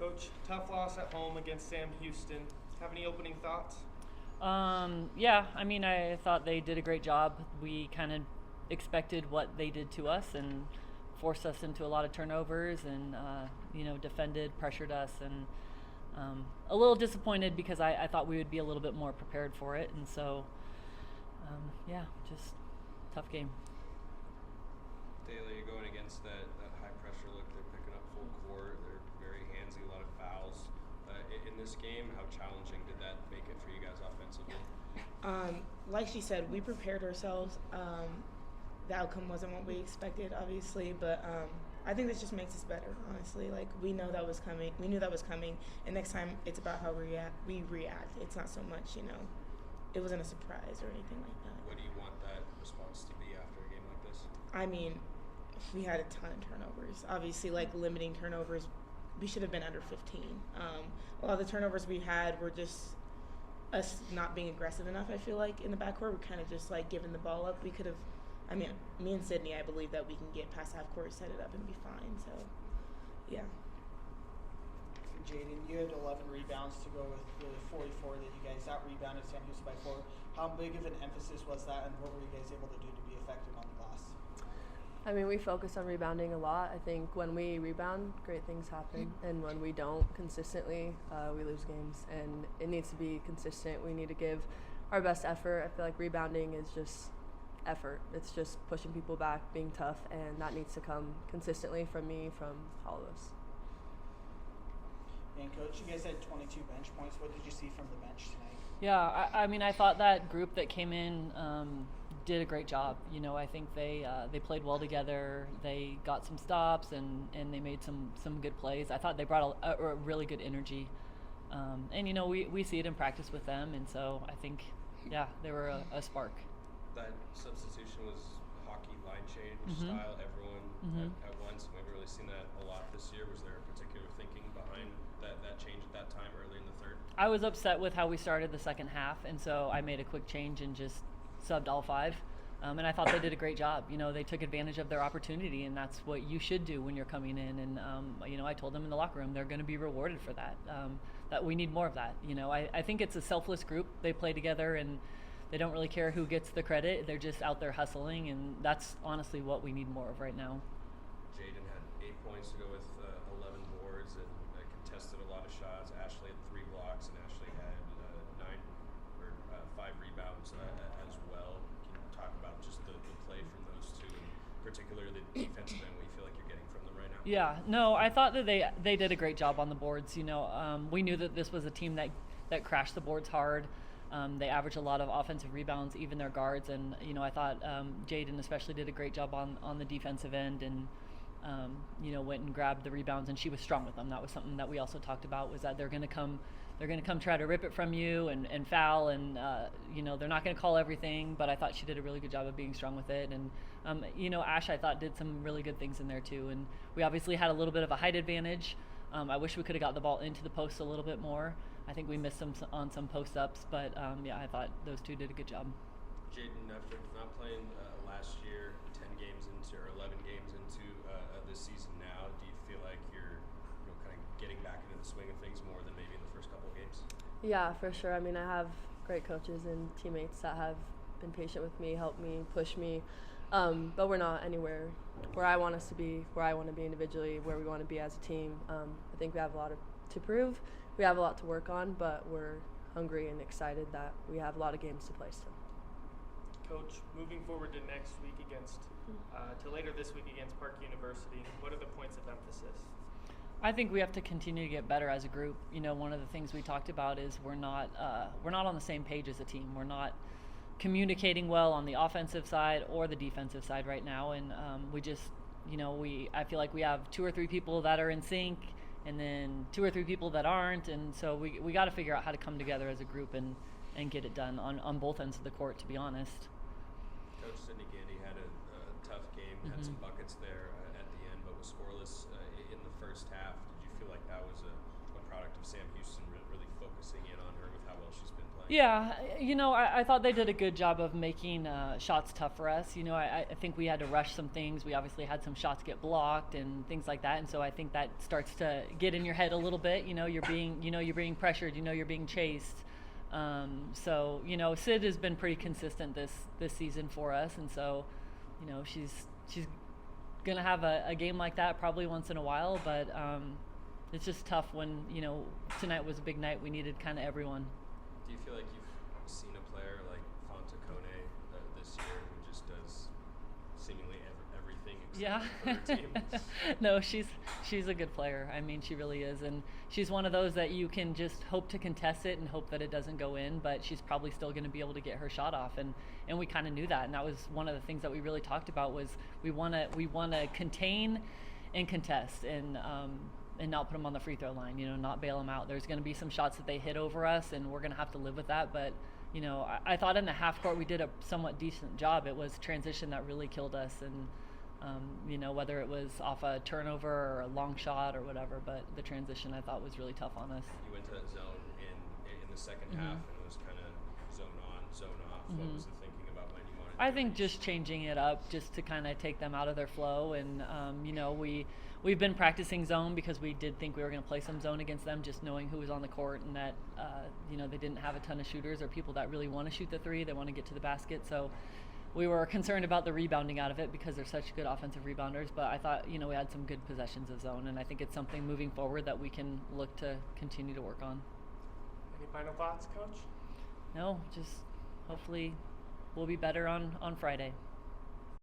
Coach, tough loss at home against Sam Houston. Have any opening thoughts? Yeah, I mean, I thought they did a great job. We kind of expected what they did to us and forced us into a lot of turnovers and, defended, pressured us, and a little disappointed because I thought we would be a little bit more prepared for it. And so, just tough game. Dayla, you're going against that high pressure look. They're picking up full court. They're very handsy, a lot of fouls. In this game, how challenging did that make it for you guys offensively? Like she said, we prepared ourselves. The outcome wasn't what we expected, obviously, but I think this just makes us better, honestly. Like, we know that was coming. We knew that was coming, and next time it's about how we react. It's not so much, it wasn't a surprise or anything like that. What do you want that response to be after a game like this? I mean, we had a ton of turnovers. Obviously, like, limiting turnovers, we should have been under 15. A lot of the turnovers we had were just us not being aggressive enough, I feel like, in the backcourt. We're kind of just, like, giving the ball up. We could have, me and Sydney, I believe that we can get past half court, set it up, and be fine. So, yeah. Jaeden, you had 11 rebounds to go with the 44 that you guys out-rebounded San Houston by 4. How big of an emphasis was that, and what were you guys able to do to be effective on the glass? I mean, we focus on rebounding a lot. I think when we rebound, great things happen. And when we don't consistently, we lose games. And it needs to be consistent. We need to give our best effort. I feel like rebounding is just effort. It's just pushing people back, being tough, and that needs to come consistently from me, from all of us. And Coach, you guys had 22 bench points. What did you see from the bench tonight? Yeah, I thought that group that came in did a great job. I think they played well together. They got some stops and they made some good plays. I thought they brought a really good energy. And we see it in practice with them, and so I think, they were a spark. That substitution was hockey line change style, everyone at once. We've really seen that a lot this year. Was there a particular thinking behind that change at that time early in the third? I was upset with how we started the second half, and so I made a quick change and just subbed all 5. And I thought they did a great job. They took advantage of their opportunity, and that's what you should do when you're coming in. And, I told them in the locker room they're going to be rewarded for that, that we need more of that. I think it's a selfless group. They play together, and they don't really care who gets the credit. They're just out there hustling, and that's honestly what we need more of right now. Jaeden had 8 points to go with 11 boards and contested a lot of shots. Ashley had 3 blocks, and Ashley had 5 rebounds as well. Can you talk about just the play from those two, and particularly the defensive end, what you feel like you're getting from them right now? Yeah, no, I thought that they did a great job on the boards. We knew that this was a team that crashed the boards hard. They average a lot of offensive rebounds, even their guards, and I thought Jaeden especially did a great job on the defensive end, and went and grabbed the rebounds, and she was strong with them. That was something that we also talked about, was that they're going to come try to rip it from you and foul, and they're not going to call everything, but I thought she did a really good job of being strong with it. And Ash, I thought, did some really good things in there too, and we obviously had a little bit of a height advantage. I wish we could have got the ball into the post a little bit more. I think we missed on some post-ups, but I thought those two did a good job. Jaeden, after not playing last year, 10 games into, or 11 games into this season now, do you feel like you're kind of getting back into the swing of things more than maybe in the first couple of games? Yeah, for sure. I mean, I have great coaches and teammates that have been patient with me, helped me, pushed me, but we're not anywhere where I want us to be, where I want to be individually, where we want to be as a team. I think we have a lot to prove. We have a lot to work on, but we're hungry and excited that we have a lot of games to play still. Coach, moving forward to next week to later this week against Park University, what are the points of emphasis? I think we have to continue to get better as a group. One of the things we talked about is we're not on the same page as a team. We're not communicating well on the offensive side or the defensive side right now, and we just, I feel like we have 2 or 3 people that are in sync, and then 2 or 3 people that aren't, and so we got to figure out how to come together as a group and get it done on both ends of the court, to be honest. Coach Sydney Gandy had a tough game, had some buckets there at the end, but was scoreless in the first half. Did you feel like that was a product of Sam Houston really focusing in on her with how well she's been playing. Yeah, I thought they did a good job of making shots tough for us. I think we had to rush some things. We obviously had some shots get blocked and things like that, and so I think that starts to get in your head a little bit. You're being pressured. You're being chased. So Sid has been pretty consistent this season for us, and so she's gonna have a game like that probably once in a while, but it's just tough when tonight was a big night. We needed kind of everyone. Do you feel like you've seen a player like Fonta Kone this year who just does seemingly everything except for her team? No, she's a good player. I mean, she really is, and she's one of those that you can just hope to contest it and hope that it doesn't go in, but she's probably still going to be able to get her shot off, and we kind of knew that, and that was one of the things that we really talked about was we want to contain and contest and not put them on the free throw line, not bail them out. There's going to be some shots that they hit over us, and we're going to have to live with that, but I thought in the half court we did a somewhat decent job. It was transition that really killed us, and whether it was off a turnover or a long shot or whatever, but the transition I thought was really tough on us. You went to zone in the second half, and it was kind of zone on, zone off. What was the thinking about when you wanted I think just changing it up just to kind of take them out of their flow, and we've been practicing zone because we did think we were going to play some zone against them, just knowing who was on the court and that they didn't have a ton of shooters or people that really want to shoot the three. They want to get to the basket, so we were concerned about the rebounding out of it because they're such good offensive rebounders, but I thought we had some good possessions of zone, and I think it's something moving forward that we can look to continue to work on. Any final thoughts, Coach? No, just hopefully we'll be better on Friday.